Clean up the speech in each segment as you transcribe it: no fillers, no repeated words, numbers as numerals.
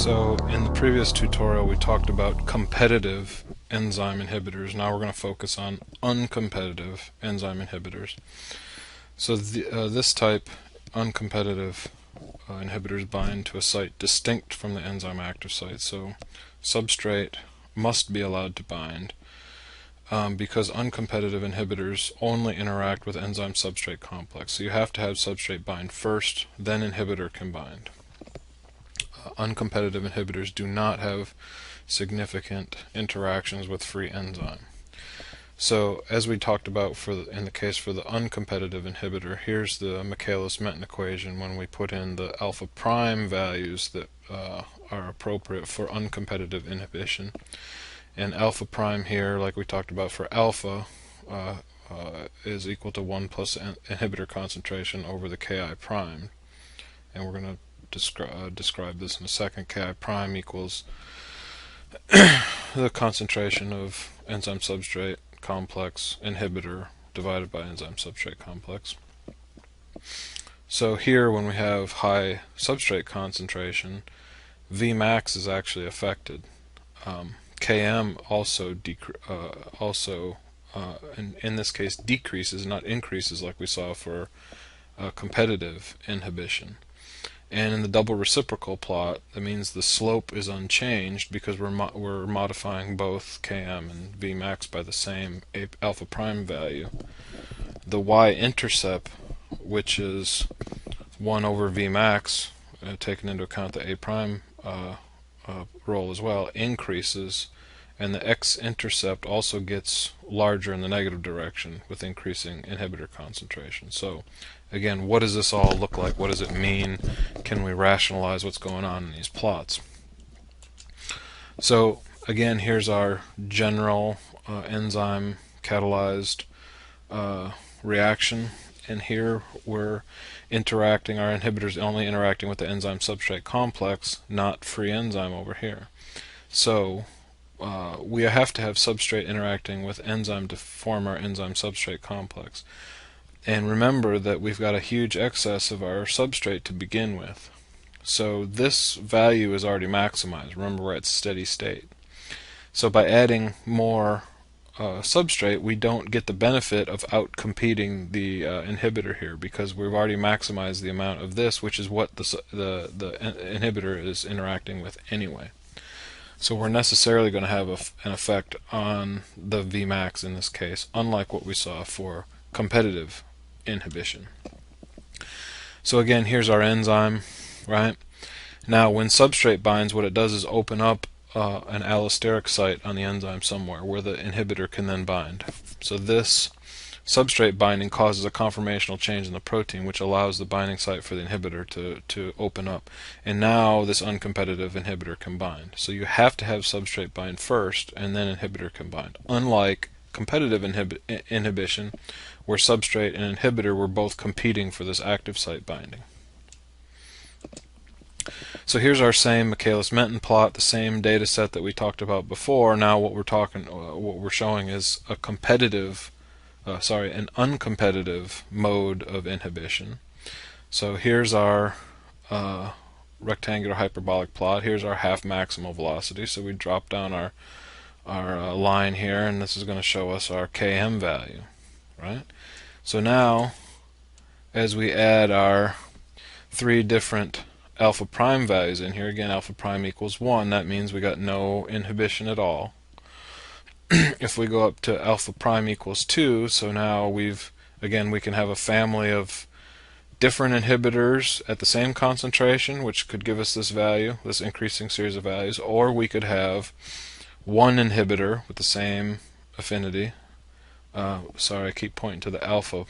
So in the previous tutorial we talked about competitive enzyme inhibitors. Now we're going to focus on uncompetitive enzyme inhibitors. So this type, uncompetitive inhibitors, bind to a site distinct from the enzyme active site. So substrate must be allowed to bind because uncompetitive inhibitors only interact with enzyme substrate complex. So you have to have substrate bind first, then inhibitor can bind. Uncompetitive inhibitors do not have significant interactions with free enzyme. So as we talked about in the case for the uncompetitive inhibitor, here's the Michaelis-Menten equation when we put in the alpha prime values that are appropriate for uncompetitive inhibition. And alpha prime here, like we talked about for alpha, is equal to 1 plus inhibitor concentration over the Ki prime. And we're going to describe this in a second. Ki prime equals the concentration of enzyme substrate complex inhibitor divided by enzyme substrate complex. So here when we have high substrate concentration, Vmax is actually affected. Km also in this case decreases, not increases like we saw for competitive inhibition. And in the double reciprocal plot, that means the slope is unchanged because we're modifying both Km and Vmax by the same alpha prime value. The y-intercept, which is 1 over Vmax, taking into account the A prime role as well, increases, and the x-intercept also gets larger in the negative direction with increasing inhibitor concentration. So again, what does this all look like? What does it mean? Can we rationalize what's going on in these plots? So again, here's our general enzyme catalyzed reaction, and here we're interacting, our inhibitors only interacting with the enzyme substrate complex, not free enzyme over here. So we have to have substrate interacting with enzyme to form our enzyme substrate complex. And remember that we've got a huge excess of our substrate to begin with. So this value is already maximized. Remember, we're at steady state. So by adding more substrate, we don't get the benefit of outcompeting the inhibitor here because we've already maximized the amount of this, which is what the inhibitor is interacting with anyway. So we're necessarily going to have an effect on the Vmax in this case, unlike what we saw for competitive inhibition. So again, here's our enzyme, right? Now when substrate binds, what it does is open up an allosteric site on the enzyme somewhere where the inhibitor can then bind. So this substrate binding causes a conformational change in the protein, which allows the binding site for the inhibitor to open up. And now this uncompetitive inhibitor can bind. So you have to have substrate bind first, and then inhibitor can bind. Unlike competitive inhibition, where substrate and inhibitor were both competing for this active site binding. So here's our same Michaelis-Menten plot, the same data set that we talked about before. Now what we're showing is a competitive an uncompetitive mode of inhibition. So here's our rectangular hyperbolic plot. Here's our half maximal velocity. So we drop down our line here, and this is going to show us our Km value, right? So now, as we add our three different alpha prime values in here, again alpha prime equals 1, that means we got no inhibition at all. If we go up to alpha prime equals 2, so now we can have a family of different inhibitors at the same concentration, which could give us this value, this increasing series of values, or we could have one inhibitor with the same affinity. Sorry, I keep pointing to the alpha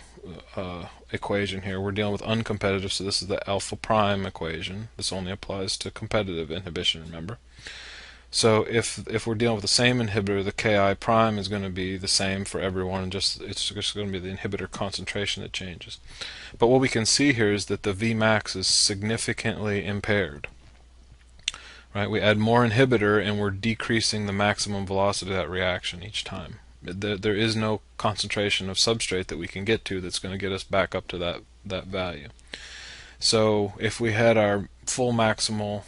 equation here. We're dealing with uncompetitive, so this is the alpha prime equation. This only applies to competitive inhibition, remember. So if we're dealing with the same inhibitor, the Ki prime is going to be the same for everyone, and it's just going to be the inhibitor concentration that changes. But what we can see here is that the Vmax is significantly impaired. Right? We add more inhibitor and we're decreasing the maximum velocity of that reaction each time. There is no concentration of substrate that we can get to that's going to get us back up to that value. So if we had our full maximal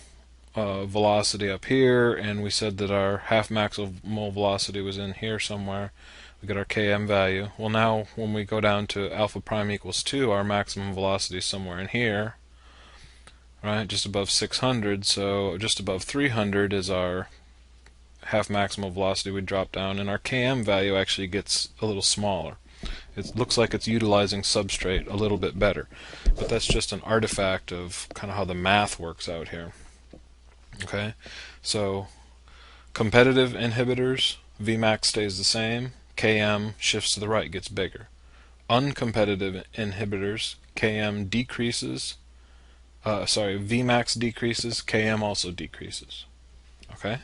velocity up here, and we said that our half maximal velocity was in here somewhere. We get our km value. Well, now when we go down to alpha prime equals 2, our maximum velocity is somewhere in here, right, just above 600. So just above 300 is our half maximal velocity. We drop down, and our km value actually gets a little smaller. It looks like it's utilizing substrate a little bit better, but that's just an artifact of kind of how the math works out here. Okay, so competitive inhibitors, Vmax stays the same, Km shifts to the right, gets bigger. Uncompetitive inhibitors, Km decreases, Vmax decreases, Km also decreases. Okay,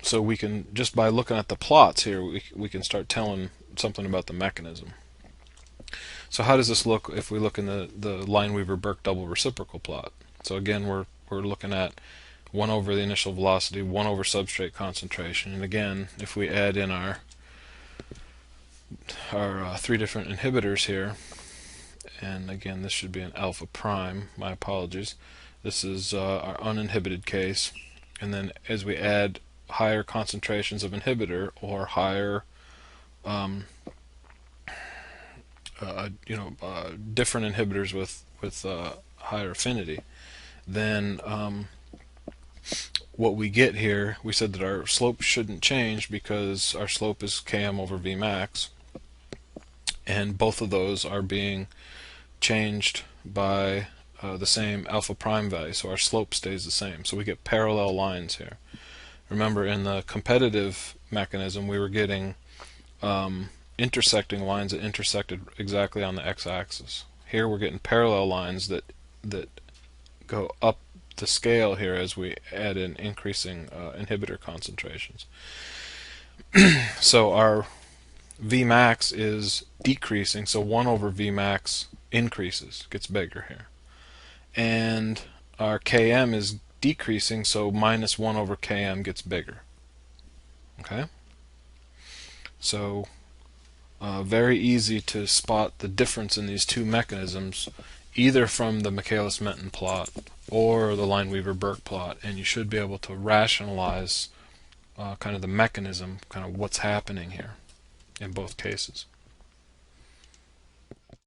so we can, just by looking at the plots here, we can start telling something about the mechanism. So how does this look if we look in the Lineweaver-Burke double reciprocal plot? So again, we're looking at 1 over the initial velocity, 1 over substrate concentration, and again, if we add in our 3 different inhibitors here, and again this should be an alpha prime, my apologies, this is our uninhibited case, and then as we add higher concentrations of inhibitor or higher different inhibitors with higher affinity, then what we get here, we said that our slope shouldn't change because our slope is Km over Vmax, and both of those are being changed by the same alpha prime value, so our slope stays the same. So we get parallel lines here. Remember, in the competitive mechanism, we were getting intersecting lines that intersected exactly on the x-axis. Here we're getting parallel lines that go up the scale here as we add in increasing inhibitor concentrations. So our Vmax is decreasing, so 1 over Vmax increases, gets bigger here. And our Km is decreasing, so minus 1 over Km gets bigger. Okay? So very easy to spot the difference in these two mechanisms, either from the Michaelis-Menten plot or the Lineweaver-Burke plot, and you should be able to rationalize kind of the mechanism, kind of what's happening here in both cases.